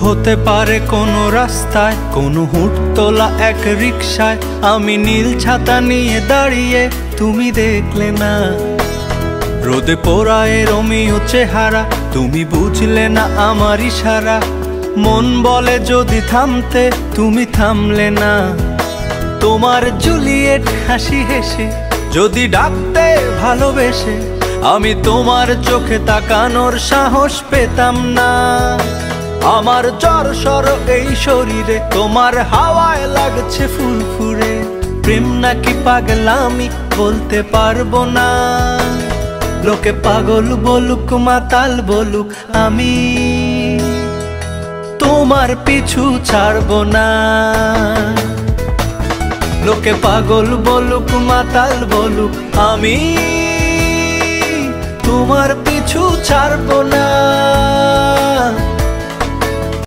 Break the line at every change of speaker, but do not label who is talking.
হতে পারে কোনো রাস্তায়, কোনো হুটতোলা এক রিকশায় আমি নীল ছাতা নিয়ে দাঁড়িয়ে, তুমি দেখলে না। রোদে পোড়ায় রোমিও চেহারা, তুমি বুঝলে না আমার ইশারা। মন বলে যদি থামতে, তুমি থামলে না। তোমার জুলিয়েট হাসি হেসে যদি ডাকতে ভালোবেসে, আমি তোমার চোখে তাকানোর সাহস পেতাম না। আমার জ্বর সর এই শরীরে, তোমার হাওয়ায় লাগছে ফুরফুরে। প্রেম নাকি পাগলামি বলতে পারবো না। লোকে পাগল বলুক মাতাল বলুক, আমি তোমার পিছু ছাড়বো না। লোকে পাগল বলুক মাতাল বলুক, আমি তোমার পিছু ছাড়বো না।